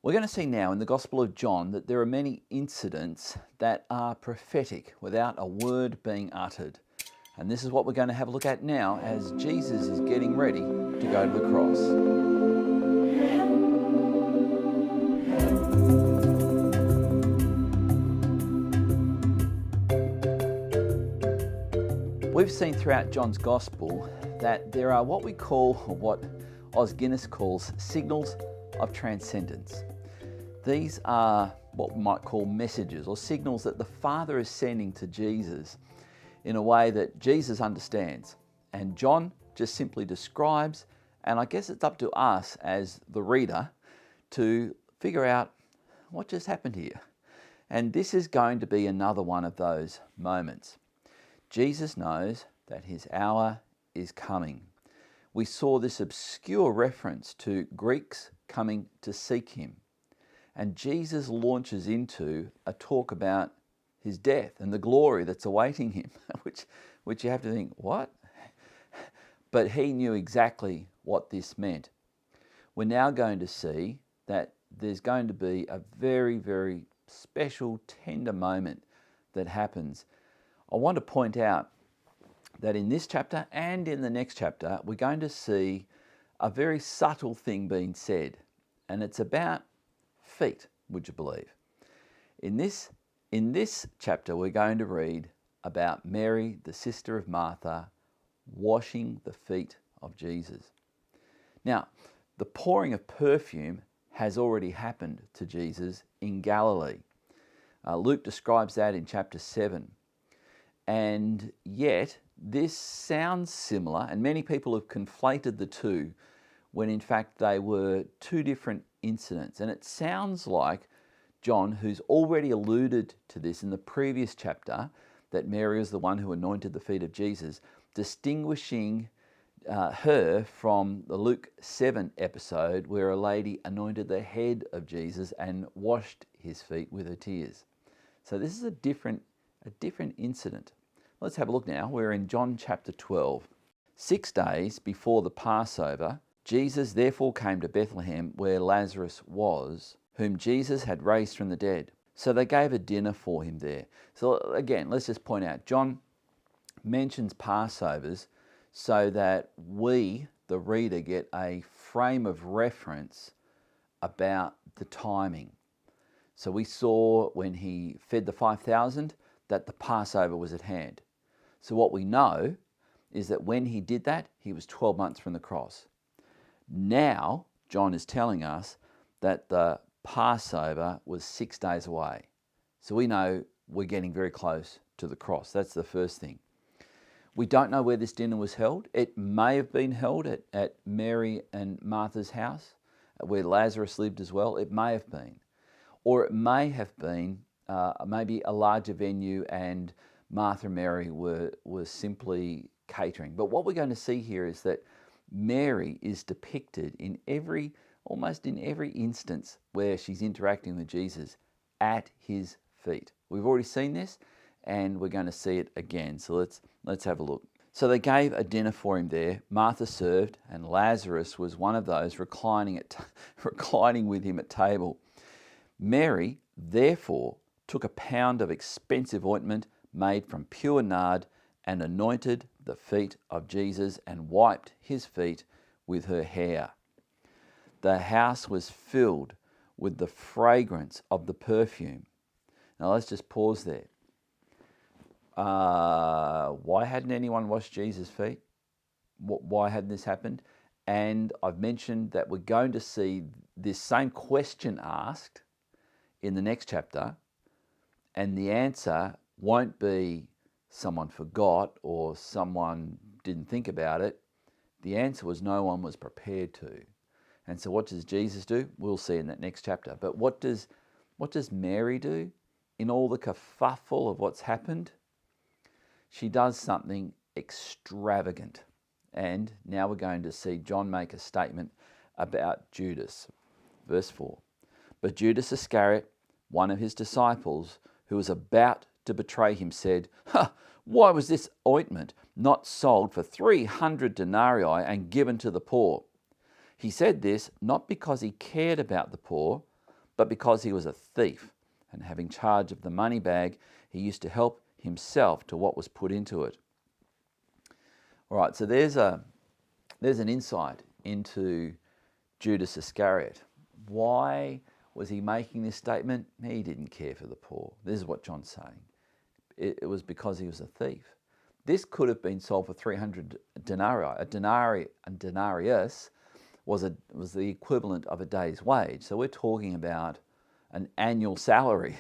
We're going to see now in the Gospel of John that there are many incidents that are prophetic without a word being uttered. And this is what we're going to have a look at now as Jesus is getting ready to go to the cross. We've seen throughout John's Gospel that there are what we call, or what Os Guinness calls, signals of transcendence. These are what we might call messages or signals that the Father is sending to Jesus in a way that Jesus understands. And John just simply describes, and I guess it's up to us as the reader to figure out what just happened here. And this is going to be another one of those moments. Jesus knows that his hour is coming. We saw this obscure reference to Greeks coming to seek him. And Jesus launches into a talk about his death and the glory that's awaiting him, which you have to think, what? But he knew exactly what this meant. We're now going to see that there's going to be a very, very special, tender moment that happens. I want to point out that in this chapter and in the next chapter, we're going to see a very subtle thing being said, and it's about feet, would you believe? In this chapter, we're going to read about Mary, the sister of Martha, washing the feet of Jesus. Now, the pouring of perfume has already happened to Jesus in Galilee. Luke describes that in chapter 7. And yet, this sounds similar, and many people have conflated the two when in fact they were two different incidents. And it sounds like John, who's already alluded to this in the previous chapter, that Mary was the one who anointed the feet of Jesus, distinguishing her from the Luke 7 episode where a lady anointed the head of Jesus and washed his feet with her tears. So this is a different incident. Let's have a look now. We're in John chapter 12. 6 days before the Passover, Jesus therefore came to Bethlehem where Lazarus was, whom Jesus had raised from the dead. So they gave a dinner for him there. So again, let's just point out, John mentions Passovers so that we, the reader, get a frame of reference about the timing. So we saw when he fed the 5,000 that the Passover was at hand. So what we know is that when he did that, he was 12 months from the cross. Now, John is telling us that the Passover was 6 days away. So we know we're getting very close to the cross. That's the first thing. We don't know where this dinner was held. It may have been held at Mary and Martha's house, where Lazarus lived as well. It may have been. Or it may have been maybe a larger venue and Martha and Mary were simply catering. But what we're going to see here is that Mary is depicted almost in every instance where she's interacting with Jesus at his feet. We've already seen this and we're going to see it again. So let's have a look. So they gave a dinner for him there. Martha served and Lazarus was one of those reclining with him at table. Mary therefore took a pound of expensive ointment made from pure nard and anointed the feet of Jesus and wiped his feet with her hair. The house was filled with the fragrance of the perfume. Now let's just pause there. Why hadn't anyone washed Jesus' feet? Why hadn't this happened? And I've mentioned that we're going to see this same question asked in the next chapter, and the answer won't be someone forgot or someone didn't think about it. The answer was no one was prepared to. And so what does Jesus do? We'll see in that next chapter. But what does Mary do in all the kerfuffle of what's happened? She does something extravagant. And now we're going to see John make a statement about Judas. Verse 4. But Judas Iscariot, one of his disciples, who was about to betray him, said, why was this ointment not sold for 300 denarii and given to the poor? He said this not because he cared about the poor, but because he was a thief, and having charge of the money bag, he used to help himself to what was put into it. All right, so there's an insight into Judas Iscariot. Why was he making this statement? He didn't care for the poor. This is what John's saying. It was because he was a thief. This could have been sold for 300 denarii. A denarius was the equivalent of a day's wage. So we're talking about an annual salary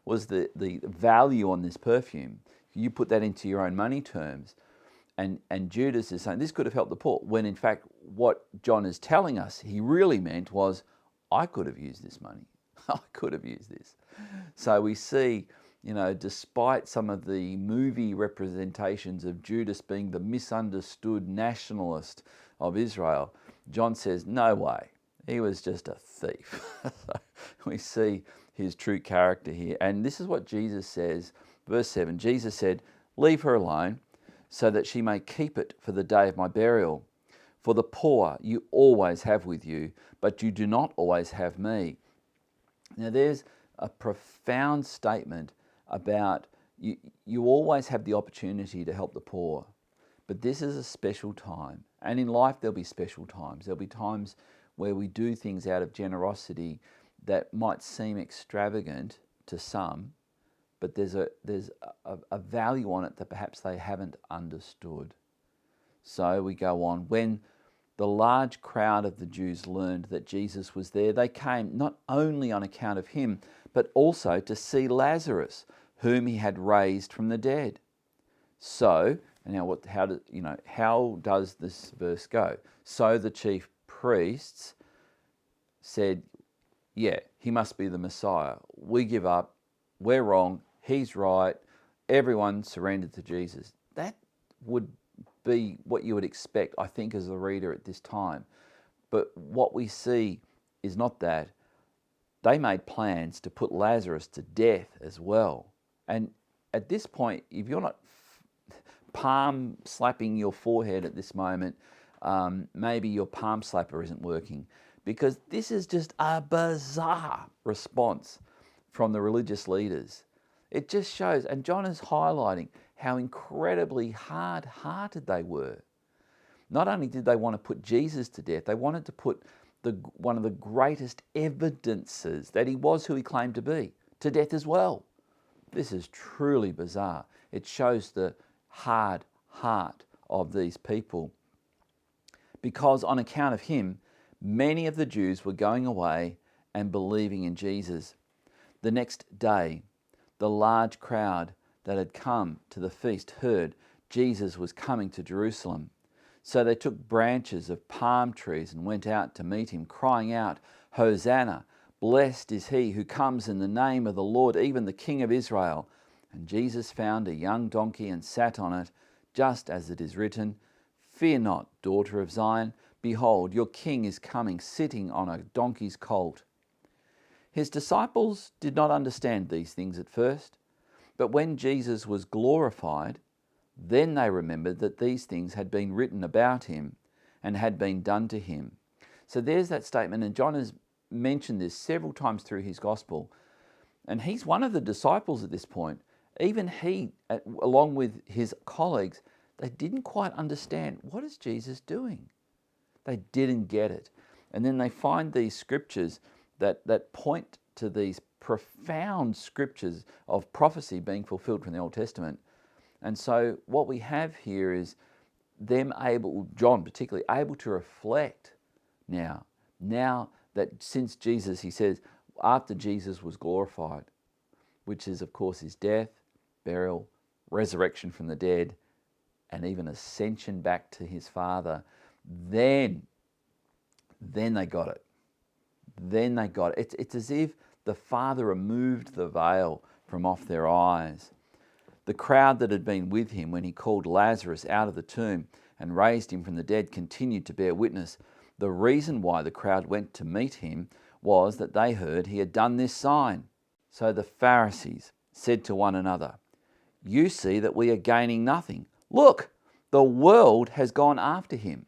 was the value on this perfume. You put that into your own money terms. And Judas is saying this could have helped the poor, when in fact what John is telling us he really meant was, I could have used this money. I could have used this. So we see, despite some of the movie representations of Judas being the misunderstood nationalist of Israel, John says, no way. He was just a thief. So we see his true character here. And this is what Jesus says, verse 7. Jesus said, leave her alone, so that she may keep it for the day of my burial. For the poor you always have with you, but you do not always have me. Now there's a profound statement about you always have the opportunity to help the poor, but this is a special time. And in life there'll be special times. There'll be times where we do things out of generosity that might seem extravagant to some, but there's a value on it that perhaps they haven't understood. So we go on. When the large crowd of the Jews learned that Jesus was there, they came not only on account of him, but also to see Lazarus, whom he had raised from the dead. So, now how does this verse go? So the chief priests said, yeah, he must be the Messiah. We give up. We're wrong. He's right. Everyone surrendered to Jesus. That would be what you would expect, I think, as a reader at this time. But what we see is not that. They made plans to put Lazarus to death as well. And at this point, if you're not palm slapping your forehead at this moment, maybe your palm slapper isn't working, because this is just a bizarre response from the religious leaders. It just shows, and John is highlighting how incredibly hard-hearted they were. Not only did they want to put Jesus to death, they wanted to put one of the greatest evidences that he was who he claimed to death as well. This is truly bizarre. It shows the hard heart of these people. Because on account of him, many of the Jews were going away and believing in Jesus. The next day, the large crowd that had come to the feast heard Jesus was coming to Jerusalem. So they took branches of palm trees and went out to meet him, crying out, Hosanna! Blessed is he who comes in the name of the Lord, even the King of Israel. And Jesus found a young donkey and sat on it, just as it is written, Fear not, daughter of Zion. Behold, your king is coming, sitting on a donkey's colt. His disciples did not understand these things at first, but when Jesus was glorified, then they remembered that these things had been written about him and had been done to him. So there's that statement, and John has mentioned this several times through his gospel, and he's one of the disciples at this point. Even he, along with his colleagues, they didn't quite understand, what is Jesus doing? They didn't get it. And then they find these scriptures that point to these profound scriptures of prophecy being fulfilled from the Old Testament. And so what we have here is them able, John particularly, able to reflect now that since Jesus, he says, after Jesus was glorified, which is of course his death, burial, resurrection from the dead, and even ascension back to his Father, then they got it. Then they got it. It's as if the Father removed the veil from off their eyes. The crowd that had been with him when he called Lazarus out of the tomb and raised him from the dead continued to bear witness. The reason why the crowd went to meet him was that they heard he had done this sign. So the Pharisees said to one another, You see that we are gaining nothing. Look, the world has gone after him.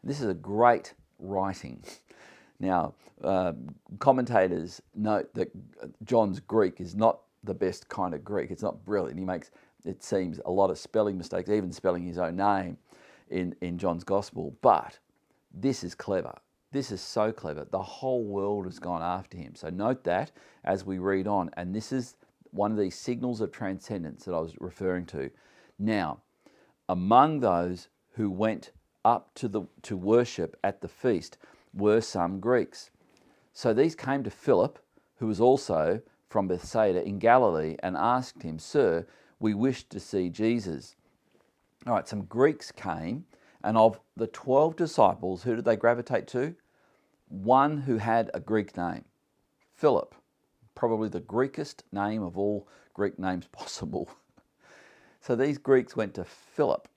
This is a great writing. Now, commentators note that John's Greek is not the best kind of Greek. It's not brilliant. He makes, it seems, a lot of spelling mistakes, even spelling his own name in John's Gospel. But this is clever. This is so clever. The whole world has gone after him. So note that as we read on. And this is one of these signals of transcendence that I was referring to. Now, among those who went up to worship at the feast were some Greeks. So these came to Philip, who was also from Bethsaida in Galilee, and asked him, "Sir, we wish to see Jesus." All right, some Greeks came, and of the 12 disciples, who did they gravitate to? One who had a Greek name, Philip, probably the Greekest name of all Greek names possible. So these Greeks went to Philip,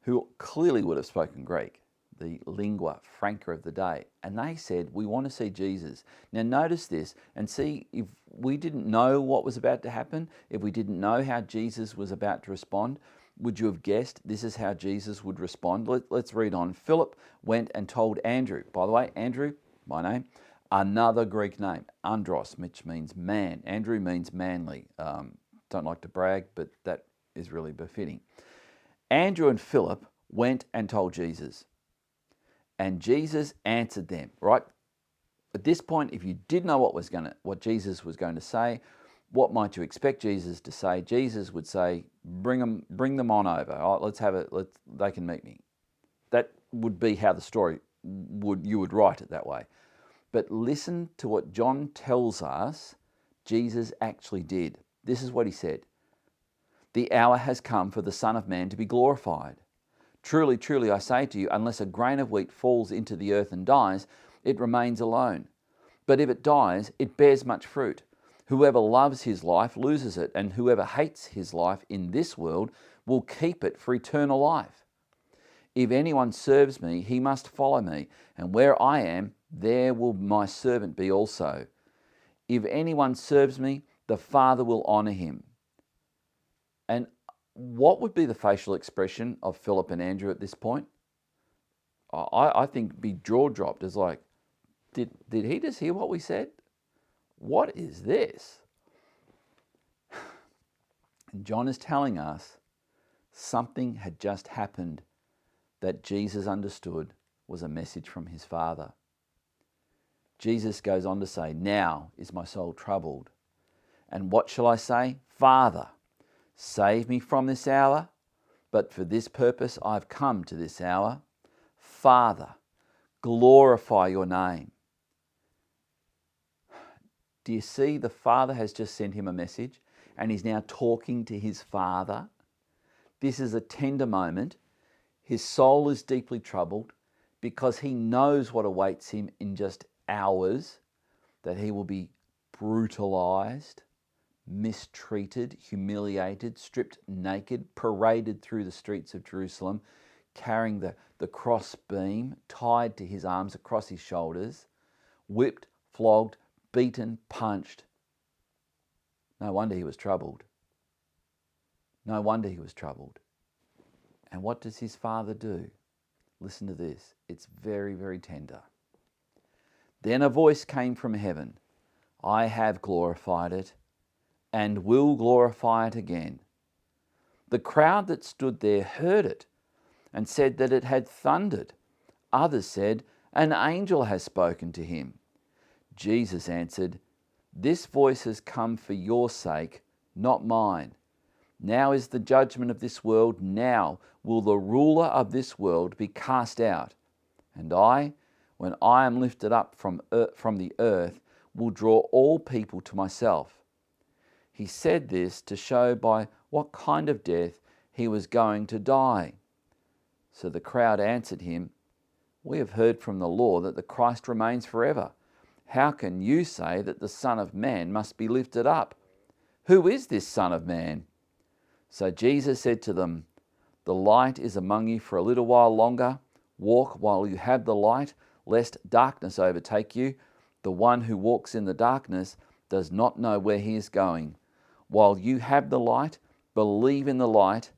who clearly would have spoken Greek, the lingua franca of the day, and they said, "We want to see Jesus." Now notice this and see, if we didn't know what was about to happen, if we didn't know how Jesus was about to respond, would you have guessed this is how Jesus would respond? Let's read on. Philip went and told Andrew. By the way, Andrew, my name, another Greek name, Andros, which means man. Andrew means manly. Don't like to brag, but that is really befitting. Andrew and Philip went and told Jesus. And Jesus answered them, right? At this point, if you did know what Jesus was going to say, what might you expect Jesus to say? Jesus would say, bring them on over. All right, let's have it. They can meet me. That would be how the story you would write it that way. But listen to what John tells us Jesus actually did. This is what he said. "The hour has come for the Son of Man to be glorified. Truly, truly, I say to you, unless a grain of wheat falls into the earth and dies, it remains alone. But if it dies, it bears much fruit. Whoever loves his life loses it, and whoever hates his life in this world will keep it for eternal life. If anyone serves me, he must follow me, and where I am, there will my servant be also. If anyone serves me, the Father will honor him." And what would be the facial expression of Philip and Andrew at this point? I think be jaw dropped. It's like, did he just hear what we said? What is this? And John is telling us something had just happened that Jesus understood was a message from his Father. Jesus goes on to say, "Now is my soul troubled. And what shall I say? Father, save me from this hour, but for this purpose I've come to this hour. Father, glorify your name." Do you see the Father has just sent him a message and he's now talking to his Father? This is a tender moment. His soul is deeply troubled because he knows what awaits him in just hours, that he will be brutalized, mistreated, humiliated, stripped naked, paraded through the streets of Jerusalem, carrying the cross beam tied to his arms across his shoulders, whipped, flogged, beaten, punched. No wonder he was troubled. No wonder he was troubled. And what does his Father do? Listen to this. It's very, very tender. Then a voice came from heaven. "I have glorified it and will glorify it again." The crowd that stood there heard it and said that it had thundered. Others said, "An angel has spoken to him." Jesus answered, "This voice has come for your sake, not mine. Now is the judgment of this world. Now will the ruler of this world be cast out. And I, when I am lifted up from the earth, will draw all people to myself." He said this to show by what kind of death he was going to die. So the crowd answered him, "We have heard from the law that the Christ remains forever. How can you say that the Son of Man must be lifted up? Who is this Son of Man?" So Jesus said to them, "The light is among you for a little while longer. Walk while you have the light, lest darkness overtake you. The one who walks in the darkness does not know where he is going. While you have the light, believe in the light,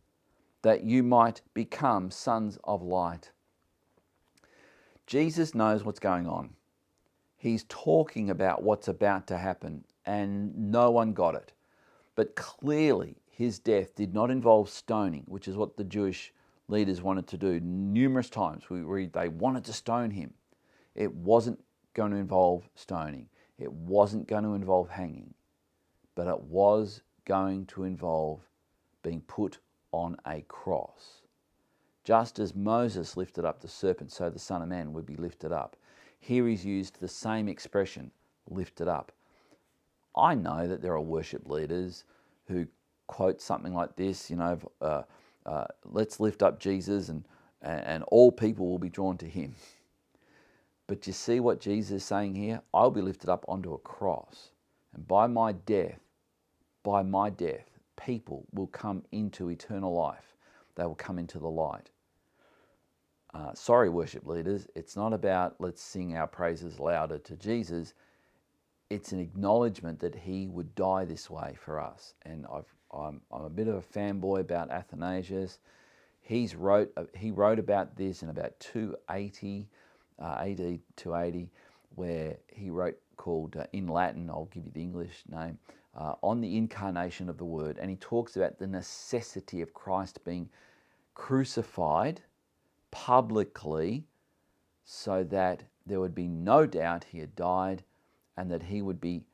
that you might become sons of light." Jesus knows what's going on. He's talking about what's about to happen, and no one got it. But clearly, his death did not involve stoning, which is what the Jewish leaders wanted to do. Numerous times we read they wanted to stone him. It wasn't going to involve stoning. It wasn't going to involve hanging. But it was going to involve being put on a cross. Just as Moses lifted up the serpent, so the Son of Man would be lifted up. Here he's used the same expression, lifted up. I know that there are worship leaders who quote something like this, let's lift up Jesus and all people will be drawn to him. But you see what Jesus is saying here? I'll be lifted up onto a cross. And by my death, people will come into eternal life. They will come into the light. Sorry, worship leaders, it's not about let's sing our praises louder to Jesus. It's an acknowledgement that he would die this way for us. And I'm a bit of a fanboy about Athanasius. He wrote about this in about 280 AD 280, where he wrote called in Latin, I'll give you the English name, on the incarnation of the Word. And he talks about the necessity of Christ being crucified publicly so that there would be no doubt he had died, and that he would be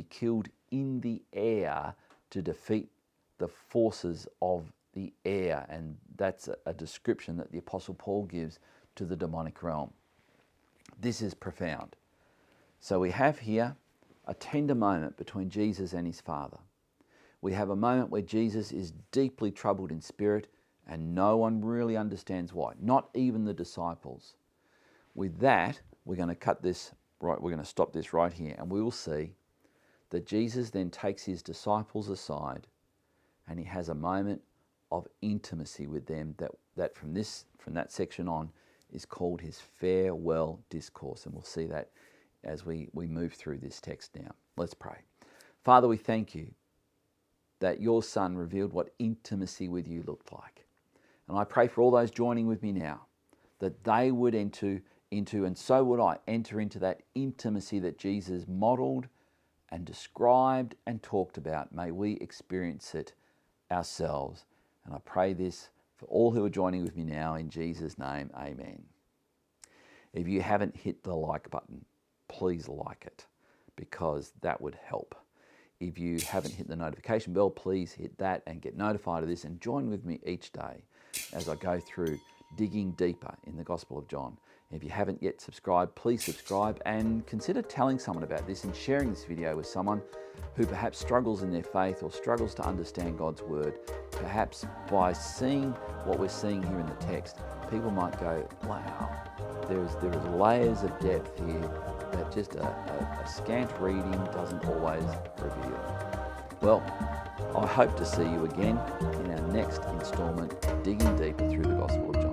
killed in the air to defeat the forces of the air. And that's a description that the Apostle Paul gives to the demonic realm. This is profound. So we have here a tender moment between Jesus and his Father. We have a moment where Jesus is deeply troubled in spirit, and no one really understands why, not even the disciples. With that, we're going to cut this right, we're going to stop this right here, and we will see that Jesus then takes his disciples aside and he has a moment of intimacy with them that from that section on is called his farewell discourse. And we'll see that as we move through this text now. Let's pray. Father, we thank you that your Son revealed what intimacy with you looked like. And I pray for all those joining with me now, that they would enter into, and so would I, enter into that intimacy that Jesus modeled and described and talked about. May we experience it ourselves. And I pray this for all who are joining with me now, in Jesus' name, amen. If you haven't hit the like button, please like it, because that would help. If you haven't hit the notification bell, please hit that and get notified of this, and join with me each day as I go through digging deeper in the Gospel of John. If you haven't yet subscribed, please subscribe, and consider telling someone about this and sharing this video with someone who perhaps struggles in their faith or struggles to understand God's Word. Perhaps by seeing what we're seeing here in the text, people might go, wow, there is layers of depth here that just a scant reading doesn't always reveal. Well, I hope to see you again in our next installment, Digging Deeper Through the Gospel of John.